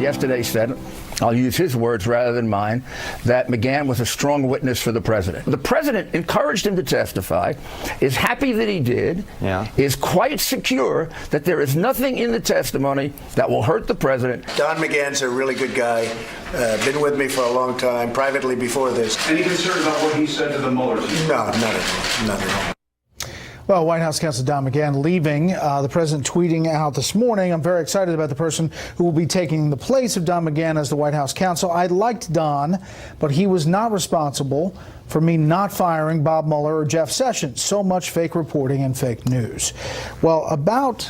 yesterday said, I'll use his words rather than mine, that McGahn was a strong witness for the president. The president encouraged him to testify, is happy that he did, is quite secure that there is nothing in the testimony that will hurt the president. Don McGahn's a really good guy, been with me for a long time, privately before this. Any concern about what he said to the Mueller team? No, not at all. Well, White House counsel Don McGahn leaving. The president tweeting out this morning, I'm very excited about the person who will be taking the place of Don McGahn as the White House counsel. I liked Don, but he was not responsible for me not firing Bob Mueller or Jeff Sessions. So much fake reporting and fake news. Well, about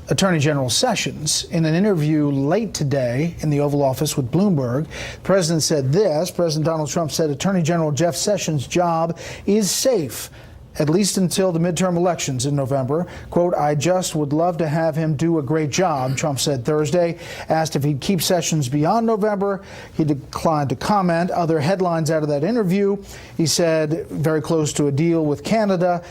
Attorney General Sessions, in an interview late today in the Oval Office with Bloomberg, the president said this. President Donald Trump said Attorney General Jeff Sessions' job is safe, at least until the midterm elections in November. Quote, I just would love to have him do a great job, Trump said Thursday. Asked if he'd keep Sessions beyond November, he declined to comment. Other headlines out of that interview, he said very close to a deal with Canada,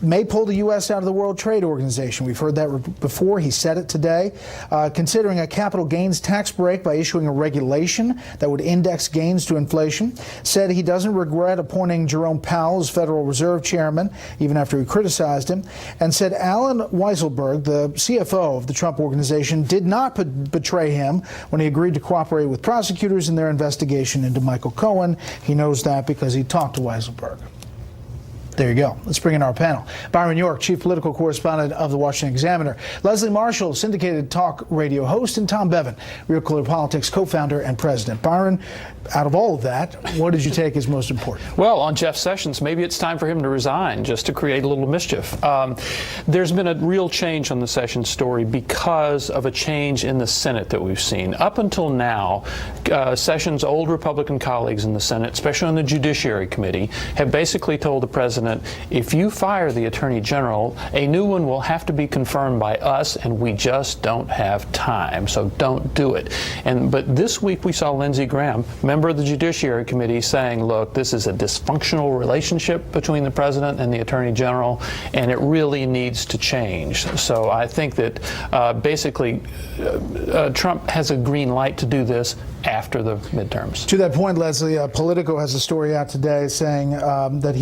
may pull the U.S. out of the World Trade Organization. We've heard that before. He said it today. Considering a capital gains tax break by issuing a regulation that would index gains to inflation. Said he doesn't regret appointing Jerome Powell as Federal Reserve Chairman, even after he criticized him, and said Alan Weisselberg, the CFO of the Trump Organization, did not betray him when he agreed to cooperate with prosecutors in their investigation into Michael Cohen. He knows that because he talked to Weisselberg. There you go. Let's bring in our panel. Byron York, chief political correspondent of the Washington Examiner. Leslie Marshall, syndicated talk radio host, and Tom Bevin, Real Clear Politics co-founder and president. Byron, out of all of that, what did you take as most important? Well, on Jeff Sessions, maybe it's time for him to resign just to create a little mischief. There's been a real change on the Sessions story because of a change in the Senate that we've seen. Up until now, Sessions' old Republican colleagues in the Senate, especially on the Judiciary Committee, have basically told the president, if you fire the Attorney General, a new one will have to be confirmed by us, and we just don't have time, so don't do it. But this week we saw Lindsey Graham, member of the Judiciary Committee, saying, look, this is a dysfunctional relationship between the president and the Attorney General, and it really needs to change. So I think that basically Trump has a green light to do this after the midterms. To that point, Leslie, Politico has a story out today saying that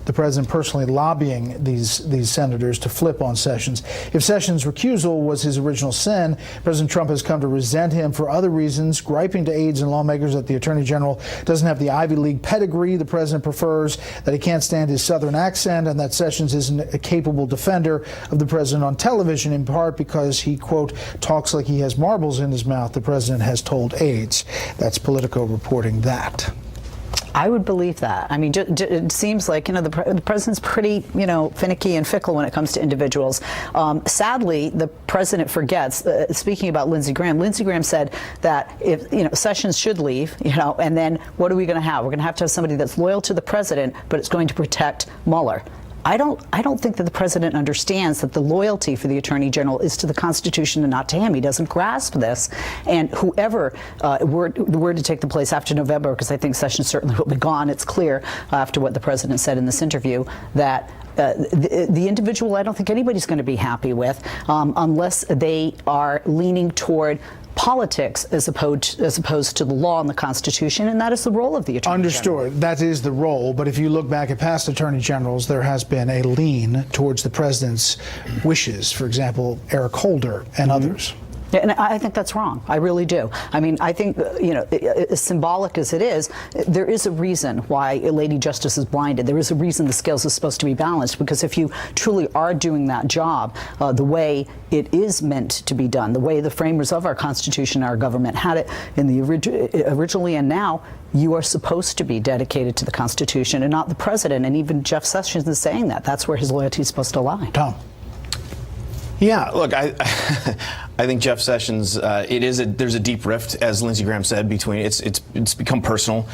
the president personally lobbying these senators to flip on Sessions. If Sessions' recusal was his original sin, President Trump has come to resent him for other reasons, griping to aides and lawmakers that the Attorney General doesn't have the Ivy League pedigree the president prefers, that he can't stand his Southern accent, and that Sessions isn't a capable defender of the president on television, in part because he, quote, talks like he has marbles in his mouth, the president has told aides. That's Politico reporting that. I would believe that. I mean, it seems like, the president's pretty, finicky and fickle when it comes to individuals. Sadly, the president forgets, speaking about Lindsey Graham said that if, Sessions should leave, and then what are we going to have? We're going to have somebody that's loyal to the president, but it's going to protect Mueller. I don't think that the president understands that the loyalty for the Attorney General is to the Constitution and not to him. He doesn't grasp this. And whoever were to take the place after November, because I think Sessions certainly will be gone, it's clear after what the president said in this interview that the individual I don't think anybody's going to be happy with unless they are leaning toward politics as opposed to the law and the Constitution, and that is the role of the Attorney General. Understood. That is the role, but if you look back at past Attorney Generals, there has been a lean towards the president's wishes. For example, Eric Holder and others. Yeah, and I think that's wrong. I really do. I mean, I think, as symbolic as it is, there is a reason why Lady Justice is blinded. There is a reason the scales are supposed to be balanced, because if you truly are doing that job the way it is meant to be done, the way the framers of our Constitution, our government had it in the originally and now, you are supposed to be dedicated to the Constitution and not the president. And even Jeff Sessions is saying that. That's where his loyalty is supposed to lie. Tom. Yeah, look, I think Jeff Sessions, there's a deep rift, as Lindsey Graham said, between it's become personal.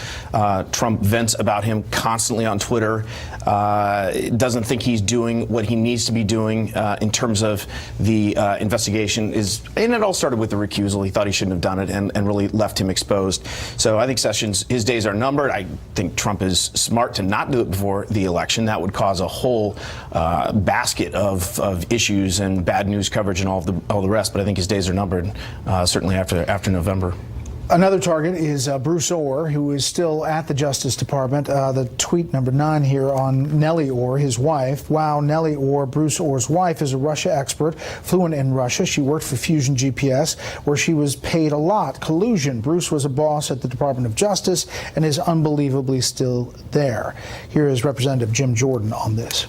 Trump vents about him constantly on Twitter. Doesn't think he's doing what he needs to be doing in terms of the investigation. And it all started with the recusal. He thought he shouldn't have done it, and really left him exposed. So I think Sessions, his days are numbered. I think Trump is smart to not do it before the election. That would cause a whole basket of issues and bad news coverage and all the rest. But I think think his days are numbered, certainly after November. Another target is Bruce Ohr, who is still at the Justice Department. The tweet number 9 here on Nellie Ohr, his wife. Wow, Nellie Ohr, Bruce Ohr's wife, is a Russia expert, fluent in Russia. She worked for Fusion GPS, where she was paid a lot. Collusion. Bruce was a boss at the Department of Justice and is unbelievably still there. Here is Representative Jim Jordan on this.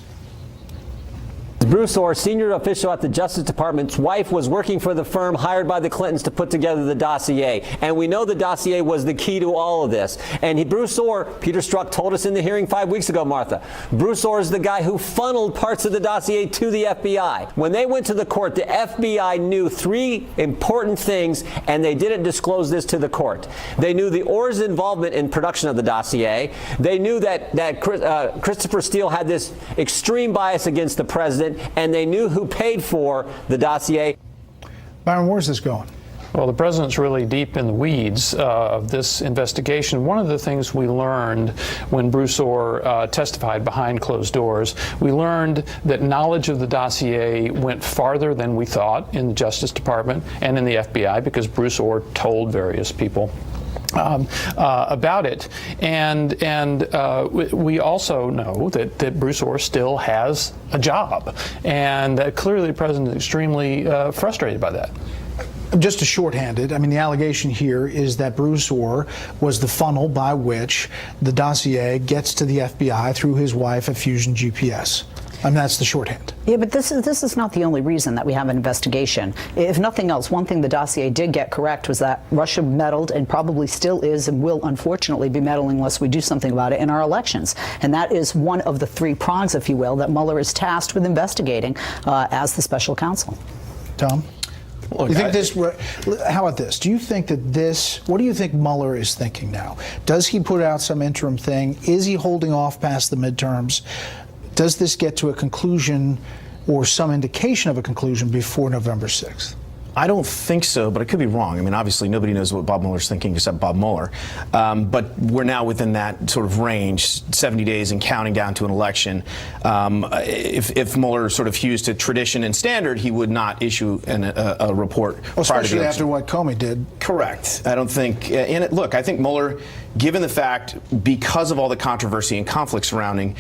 Bruce Ohr, senior official at the Justice Department's wife, was working for the firm hired by the Clintons to put together the dossier. And we know the dossier was the key to all of this. And Bruce Ohr, Peter Strzok told us in the hearing 5 weeks ago, Martha, Bruce Ohr is the guy who funneled parts of the dossier to the FBI. When they went to the court, the FBI knew 3 important things, and they didn't disclose this to the court. They knew the Ohr's involvement in production of the dossier. They knew that Christopher Steele had this extreme bias against the president, and they knew who paid for the dossier. Byron, where's this going? Well, the president's really deep in the weeds of this investigation. One of the things we learned when Bruce Ohr testified behind closed doors, we learned that knowledge of the dossier went farther than we thought in the Justice Department and in the FBI, because Bruce Ohr told various people about it, and we also know that Bruce Ohr still has a job, and clearly the president is extremely frustrated by that. Just to shorthand it, I mean, the allegation here is that Bruce Ohr was the funnel by which the dossier gets to the FBI through his wife at Fusion GPS. I mean, that's the shorthand. Yeah, but this is not the only reason that we have an investigation. If nothing else, one thing the dossier did get correct was that Russia meddled, and probably still is and will unfortunately be meddling unless we do something about it, in our elections. And that is one of the 3 prongs, if you will, that Mueller is tasked with investigating as the special counsel. Tom? Look, You think how about this? Do you think that what do you think Mueller is thinking now? Does he put out some interim thing? Is he holding off past the midterms? Does this get to a conclusion or some indication of a conclusion before November 6th? I don't think so, but I could be wrong. I mean, obviously, nobody knows what Bob Mueller's thinking except Bob Mueller. But we're now within that sort of range, 70 days and counting down to an election. If Mueller sort of hews to tradition and standard, he would not issue a report. Well, especially after what Comey did. Correct. I don't think. Look, I think Mueller, given the fact, because of all the controversy and conflict surrounding,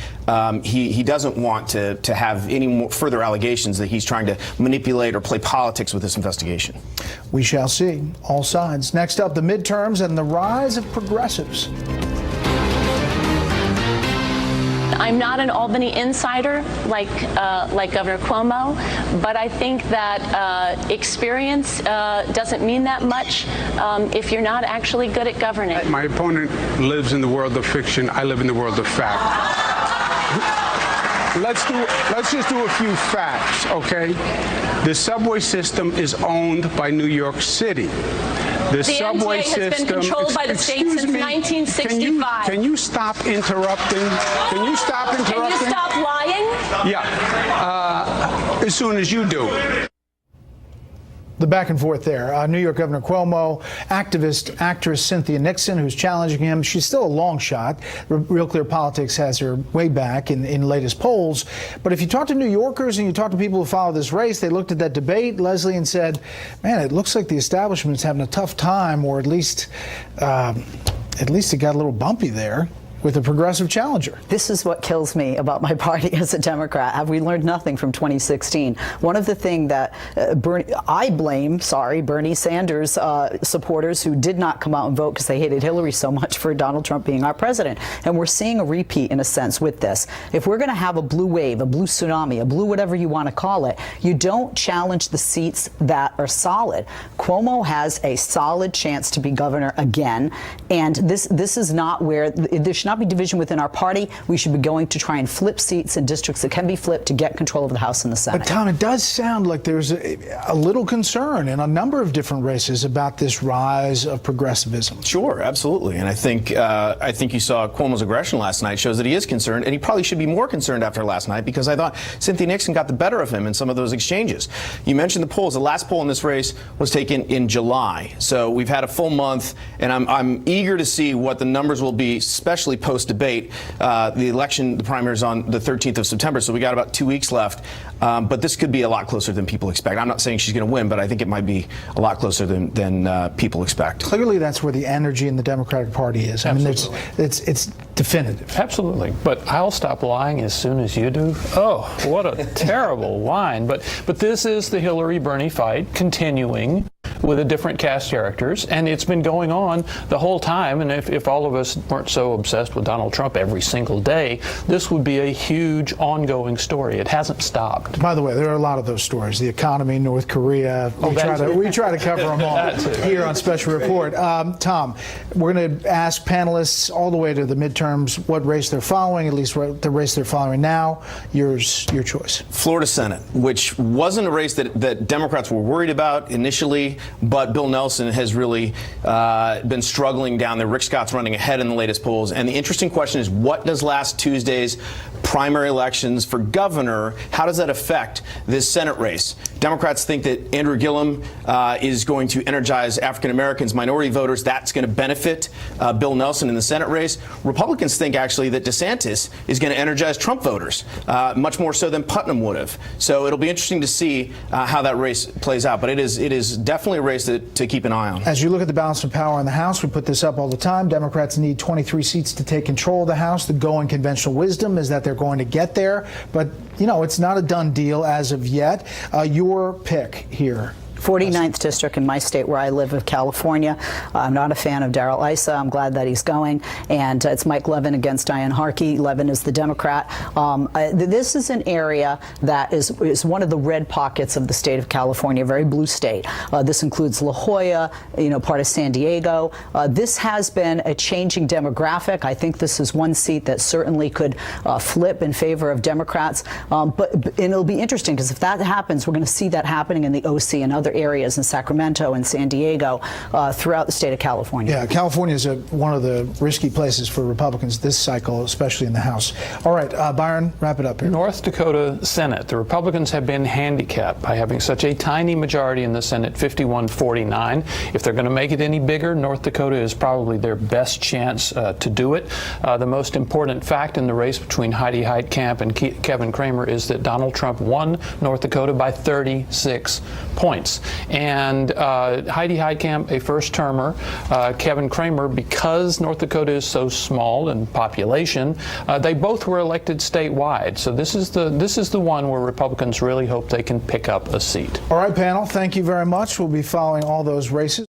he doesn't want to have any more further allegations that he's trying to manipulate or play politics with this investigation. We shall see. All sides. Next up, the midterms and the rise of progressives. I'm not an Albany insider like Governor Cuomo, but I think that experience doesn't mean that much if you're not actually good at governing. My opponent lives in the world of fiction. I live in the world of fact. Let's just do a few facts, okay? The subway system is owned by New York City. The subway MTA has system been controlled by the state since 1965. Can you stop interrupting? Can you stop interrupting? Can you stop lying? Yeah, as soon as you do. The back and forth there. New York Governor Cuomo, actress Cynthia Nixon, who's challenging him. She's still a long shot. Real Clear Politics has her way back in latest polls. But if you talk to New Yorkers and you talk to people who follow this race, they looked at that debate, Leslie, and said, man, it looks like the establishment's having a tough time, or at least it got a little bumpy there with a progressive challenger. This is what kills me about my party as a Democrat. Have we learned nothing from 2016? One of the things that I blame Bernie Sanders supporters who did not come out and vote because they hated Hillary so much for Donald Trump being our president. And we're seeing a repeat, in a sense, with this. If we're going to have a blue wave, a blue tsunami, a blue whatever you want to call it, you don't challenge the seats that are solid. Cuomo has a solid chance to be governor again, and this is not where there should not be division within our party. We should be going to try and flip seats in districts that can be flipped to get control of the House and the Senate. But Tom, it does sound like there's a little concern in a number of different races about this rise of progressivism. Sure, absolutely. And I think you saw Cuomo's aggression last night shows that he is concerned, and he probably should be more concerned after last night, because I thought Cynthia Nixon got the better of him in some of those exchanges. You mentioned the polls. The last poll in this race was taken in July. So we've had a full month, and I'm eager to see what the numbers will be, especially post-debate. The election, the primary is on the 13th of September, so we got about 2 weeks left. But this could be a lot closer than people expect. I'm not saying she's going to win, but I think it might be a lot closer than people expect. Clearly, that's where the energy in the Democratic Party is. I mean, it's definitive. Absolutely. But I'll stop lying as soon as you do. Oh, what a terrible line. But this is the Hillary-Bernie fight continuing with a different cast characters, and it's been going on the whole time. And if all of us weren't so obsessed with Donald Trump every single day, this would be a huge ongoing story. It hasn't stopped. By the way, there are a lot of those stories. The economy, North Korea. We try to cover them all here on Special Report. Tom, we're going to ask panelists all the way to the midterms what race they're following, at least the race they're following now. Your choice. Florida Senate, which wasn't a race that Democrats were worried about initially, but Bill Nelson has really been struggling down there. Rick Scott's running ahead in the latest polls. And the interesting question is, what does last Tuesday's primary elections for governor, how does that affect this Senate race? Democrats think that Andrew Gillum is going to energize African Americans, minority voters. That's going to benefit Bill Nelson in the Senate race. Republicans think actually that DeSantis is going to energize Trump voters, much more so than Putnam would have. So it'll be interesting to see how that race plays out. But it is definitely a race to keep an eye on. As you look at the balance of power in the House, we put this up all the time. Democrats need 23 seats to take control of the House. The going conventional wisdom is that they're going to get there. But, you know, it's not a done deal as of yet. Your pick here. 49th district in my state where I live of California. I'm not a fan of Darrell Issa. I'm glad that he's going. And it's Mike Levin against Diane Harkey. Levin is the Democrat. This is an area that is one of the red pockets of the state of California, a very blue state. This includes La Jolla, part of San Diego. This has been a changing demographic. I think this is one seat that certainly could flip in favor of Democrats. And it'll be interesting because if that happens, we're going to see that happening in the OC and other areas in Sacramento and San Diego throughout the state of California. Yeah, California is one of the risky places for Republicans this cycle, especially in the House. All right, Byron, wrap it up here. North Dakota Senate. The Republicans have been handicapped by having such a tiny majority in the Senate, 51-49. If they're going to make it any bigger, North Dakota is probably their best chance to do it. The most important fact in the race between Heidi Heitkamp and Kevin Cramer is that Donald Trump won North Dakota by 36 points. And Heidi Heitkamp, a first-termer, Kevin Cramer, because North Dakota is so small in population, they both were elected statewide. So this is the one where Republicans really hope they can pick up a seat. All right, panel, thank you very much. We'll be following all those races.